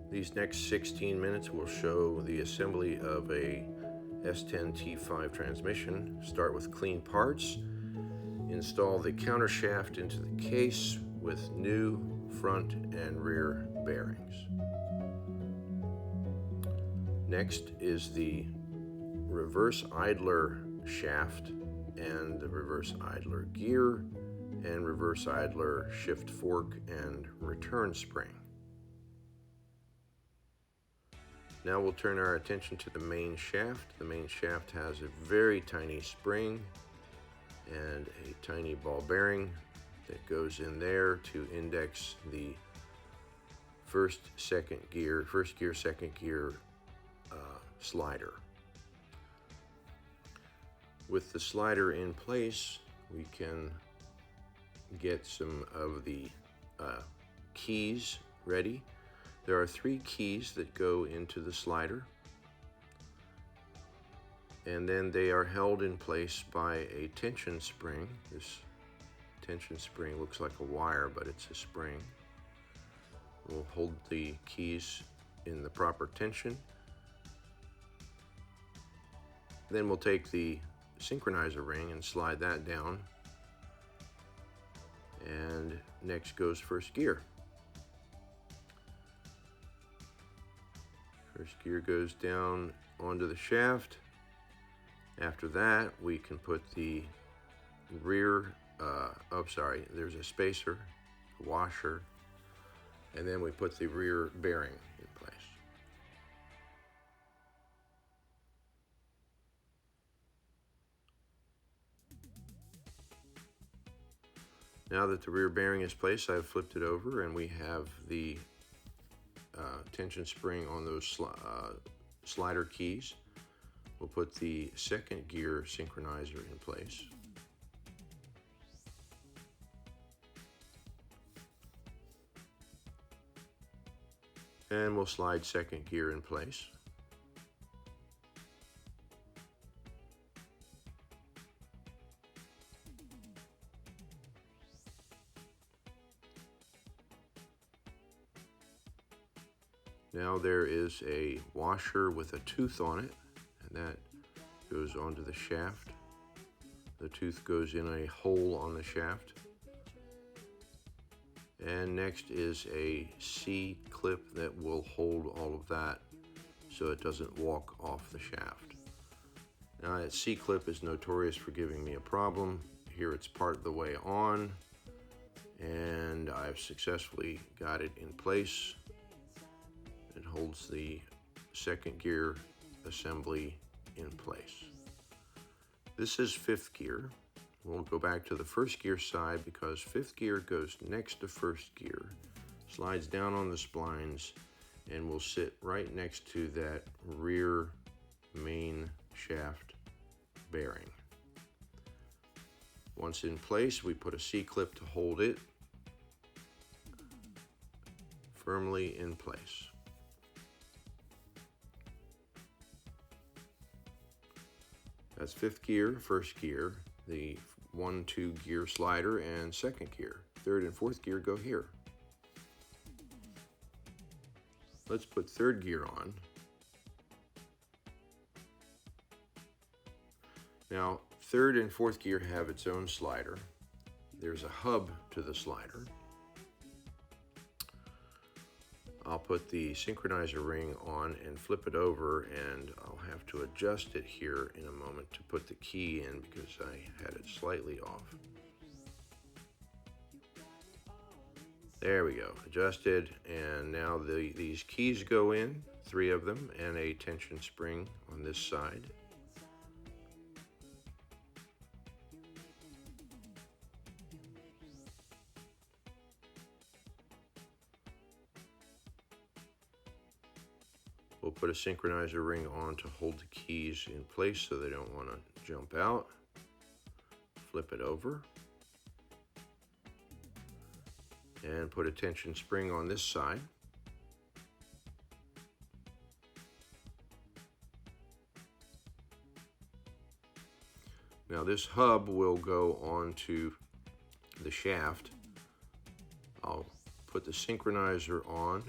These next 16 minutes will show the assembly of a S10 T5 transmission. Start with clean parts. Install the countershaft into the case with new front and rear bearings. Next is the reverse idler shaft and the reverse idler gear and reverse idler shift fork and return spring. Now we'll turn our attention to the main shaft. The main shaft has a very tiny spring and a tiny ball bearing that goes in there to index the first gear, second gear slider. With the slider in place, we can get some of the keys ready. There are 3 keys that go into the slider, and then they are held in place by a tension spring. This tension spring looks like a wire, but it's a spring. We'll hold the keys in the proper tension. Then we'll take the synchronizer ring and slide that down, and next goes first gear. First gear goes down onto the shaft. After that, we can put the rear, there's a spacer, a washer, and then we put the rear bearing in place. Now that the rear bearing is placed, I've flipped it over and we have the tension spring on those slider keys. We'll put the second gear synchronizer in place. And we'll slide second gear in place. Now there is a washer with a tooth on it, and that goes onto the shaft. The tooth goes in a hole on the shaft. And next is a C-clip that will hold all of that so it doesn't walk off the shaft. Now that C-clip is notorious for giving me a problem. Here it's part of the way on, and I've successfully got it in place. It holds the second gear assembly in place. This is 5th gear. We'll go back to the first gear side because 5th gear goes next to first gear, slides down on the splines, and will sit right next to that rear main shaft bearing. Once in place, we put a C-clip to hold it firmly in place. That's 5th gear, first gear, the 1-2 gear slider, and second gear. 3rd and 4th gear go here. Let's put 3rd gear on. Now, 3rd and 4th gear have its own slider. There's a hub to the slider. I'll put the synchronizer ring on and flip it over, and I'll have to adjust it here in a moment to put the key in because I had it slightly off. There we go, adjusted, and now these keys go in, 3 of them, and a tension spring on this side. We'll put a synchronizer ring on to hold the keys in place so they don't want to jump out. Flip it over. And put a tension spring on this side. Now this hub will go onto the shaft. I'll put the synchronizer on.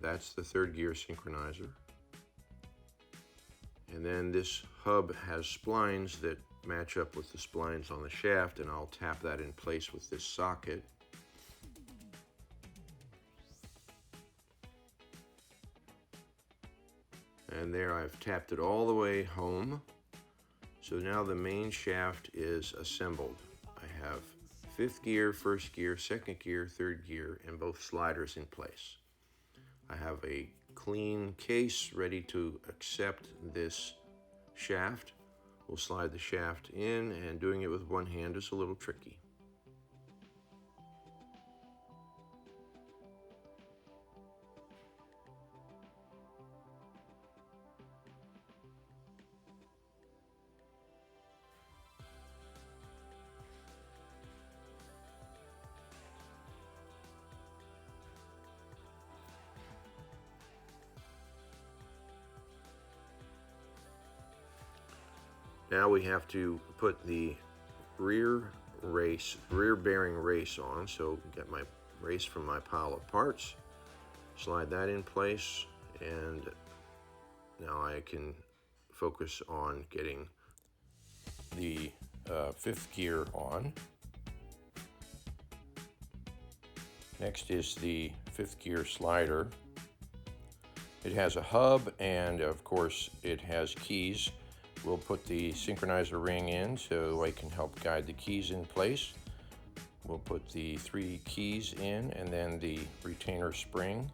that's the third gear synchronizer. And then this hub has splines that match up with the splines on the shaft, and I'll tap that in place with this socket. And there, I've tapped it all the way home. So now the main shaft is assembled. I have fifth gear, first gear, second gear, third gear, and both sliders in place. I have a clean case ready to accept this shaft. We'll slide the shaft in, and doing it with one hand is a little tricky. Now we have to put the rear bearing race on. So get my race from my pile of parts, slide that in place, and now I can focus on getting the fifth gear on. Next is the fifth gear slider. It has a hub, and of course it has keys. We'll put the synchronizer ring in so I can help guide the keys in place. We'll put the 3 keys in, and then the retainer spring.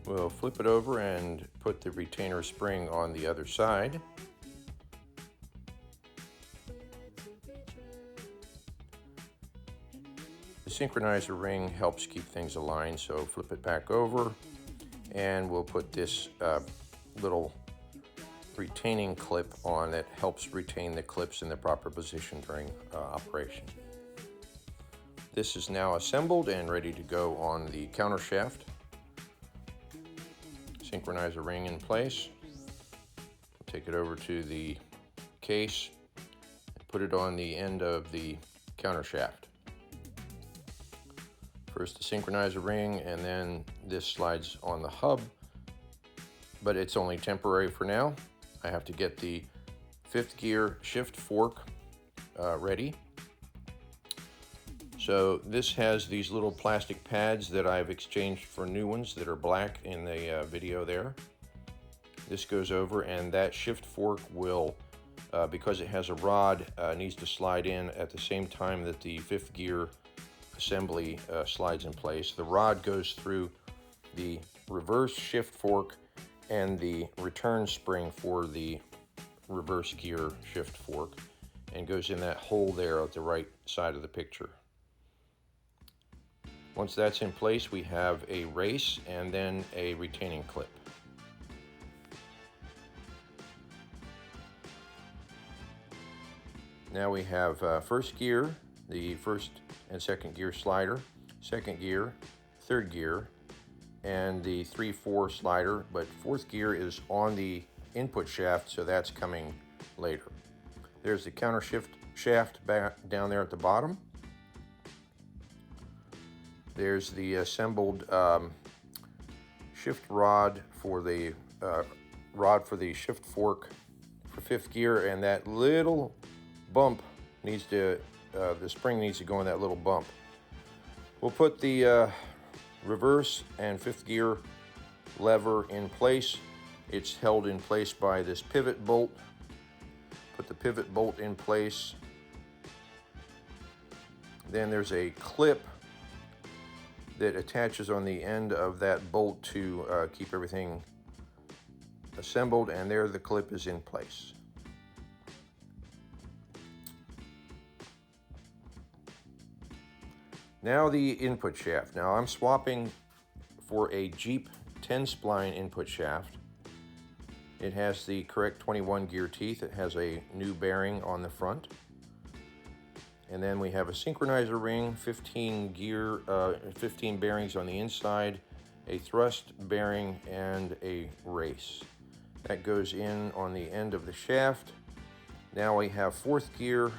We'll flip it over and put the retainer spring on the other side. The synchronizer ring helps keep things aligned, so flip it back over, and we'll put this little retaining clip on that helps retain the clips in the proper position during operation. This is now assembled and ready to go on the counter shaft. Synchronizer ring in place. We'll take it over to the case and put it on the end of the counter shaft. First the synchronizer ring, and then this slides on the hub, but it's only temporary for now. I have to get the fifth gear shift fork ready. So this has these little plastic pads that I've exchanged for new ones that are black in the video there. This goes over, and that shift fork will, because it has a rod, needs to slide in at the same time that the fifth gear assembly slides in place. The rod goes through the reverse shift fork and the return spring for the reverse gear shift fork, and goes in that hole there at the right side of the picture. Once that's in place, we have a race and then a retaining clip. Now we have first gear, the first and second gear slider, second gear, third gear, and the 3/4 slider, but fourth gear is on the input shaft, so that's coming later. There's the counter shift shaft back down there at the bottom. There's the assembled shift rod for the shift fork for fifth gear, and that little bump needs to, the spring needs to go in that little bump. We'll put the reverse and fifth gear lever in place. It's held in place by this pivot bolt. Put the pivot bolt in place. Then there's a clip that attaches on the end of that bolt to keep everything assembled, and there the clip is in place. Now the input shaft. Now I'm swapping for a Jeep 10 spline input shaft. It has the correct 21 gear teeth. It has a new bearing on the front. And then we have a synchronizer ring, 15 bearings on the inside, a thrust bearing, and a race. That goes in on the end of the shaft. Now we have fourth gear,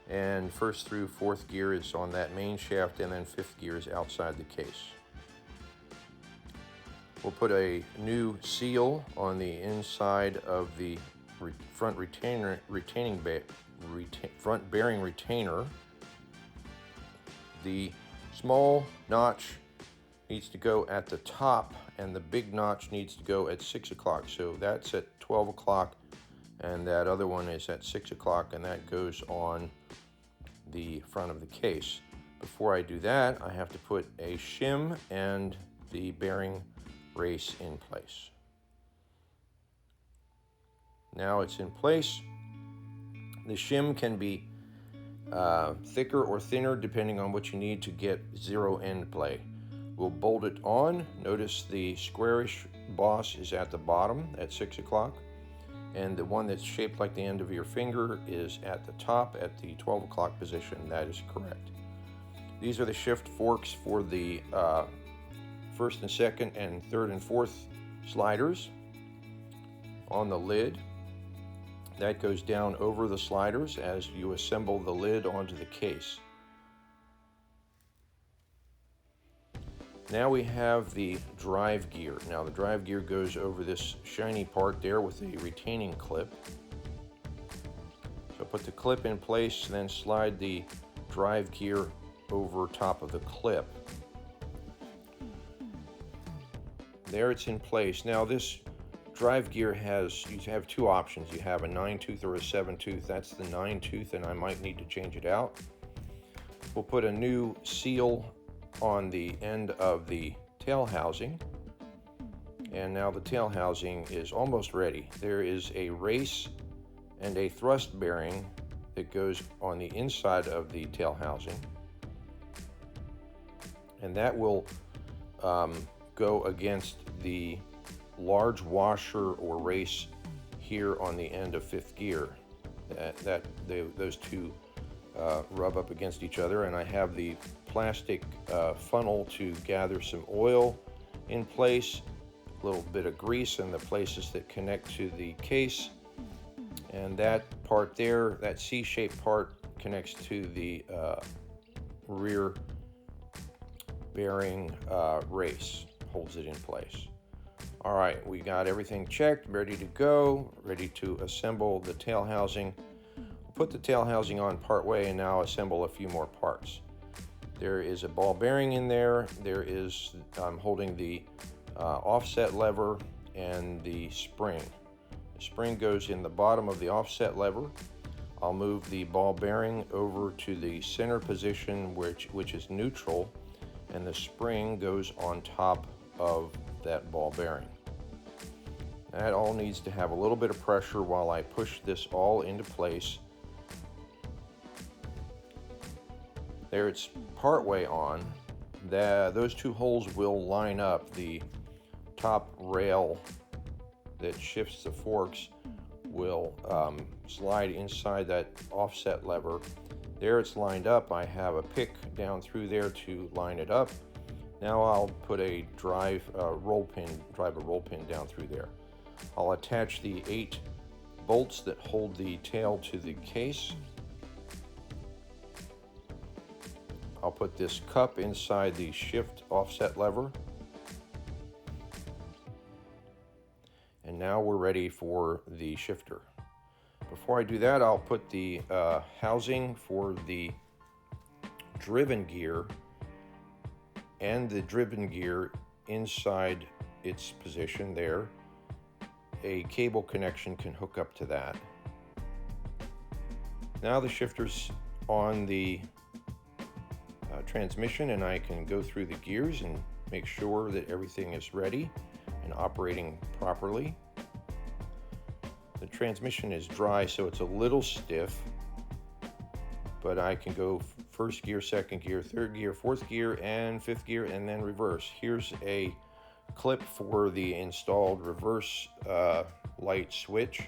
and first through fourth gear is on that main shaft, and then fifth gear is outside the case. We'll put a new seal on the inside of the front front bearing retainer. The small notch needs to go at the top, and the big notch needs to go at 6 o'clock. So that's at 12 o'clock, and that other one is at 6 o'clock, and that goes on the front of the case. Before I do that, I have to put a shim and the bearing race in place. Now it's in place. The shim can be thicker or thinner depending on what you need to get zero end play. We'll bolt it on. Notice the squarish boss is at the bottom at 6 o'clock, and the one that's shaped like the end of your finger is at the top at the 12 o'clock position. That is correct. These are the shift forks for the first and second and third and fourth sliders on the lid. That goes down over the sliders as you assemble the lid onto the case. Now we have the drive gear. Now the drive gear goes over this shiny part there with a retaining clip. So put the clip in place, then slide the drive gear over top of the clip. There it's in place. Now this drive gear you have two options. You have a 9-tooth or a 7-tooth. That's the 9-tooth, and I might need to change it out. We'll put a new seal on the end of the tail housing, and now the tail housing is almost ready. There is a race and a thrust bearing that goes on the inside of the tail housing, and that will go against the large washer or race here on the end of fifth gear. Those two rub up against each other, and I have the plastic funnel to gather some oil in place, a little bit of grease in the places that connect to the case, and that part there, that C-shaped part, connects to the rear bearing race, holds it in place. All right, we got everything checked, ready to go, ready to assemble the tail housing. Put the tail housing on part way and now assemble a few more parts. There is a ball bearing in there. I'm holding the offset lever and the spring. The spring goes in the bottom of the offset lever. I'll move the ball bearing over to the center position, which is neutral, and the spring goes on top of that ball bearing. That all needs to have a little bit of pressure while I push this all into place. There it's partway on. Those two holes will line up. The top rail that shifts the forks will slide inside that offset lever. There it's lined up. I have a pick down through there to line it up. Now I'll put a drive a roll pin down through there. I'll attach the 8 bolts that hold the tail to the case. I'll put this cup inside the shift offset lever. And now we're ready for the shifter. Before I do that, I'll put the housing for the driven gear and the driven gear inside its position there. A cable connection can hook up to that. Now the shifter's on the transmission, and I can go through the gears and make sure that everything is ready and operating properly. The transmission is dry, so it's a little stiff, but I can go first gear, second gear, third gear, fourth gear, and fifth gear, and then reverse. Here's a clip for the installed reverse light switch.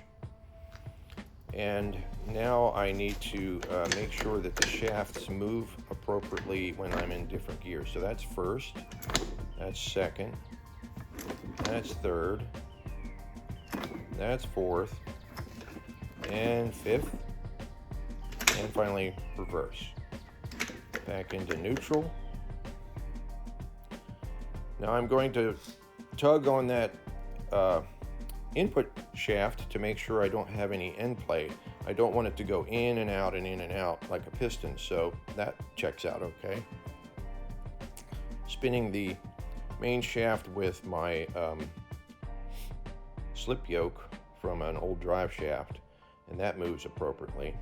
And now I need to make sure that the shafts move appropriately when I'm in different gears. So that's first. That's second. That's third. That's fourth. And fifth. And finally reverse. Back into neutral. Now I'm going to tug on that input shaft to make sure I don't have any end play. I don't want it to go in and out and in and out like a piston, so that checks out okay. Spinning the main shaft with my slip yoke from an old drive shaft, and that moves appropriately.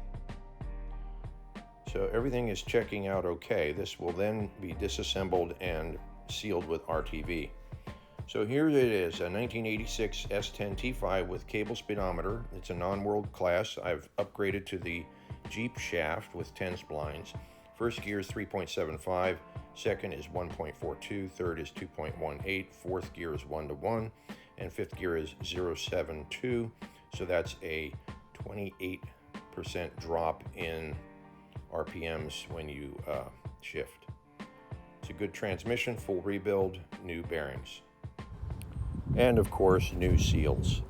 So everything is checking out okay. This will then be disassembled and sealed with RTV. So here it is, a 1986 S10 T5 with cable speedometer. It's a non-world class. I've upgraded to the Jeep shaft with 10 splines. First gear is 3.75, second is 1.42, third is 2.18, fourth gear is 1-to-1, and fifth gear is 0.72. So that's a 28% drop in RPMs when you shift. It's a good transmission, full rebuild, new bearings, and of course new seals.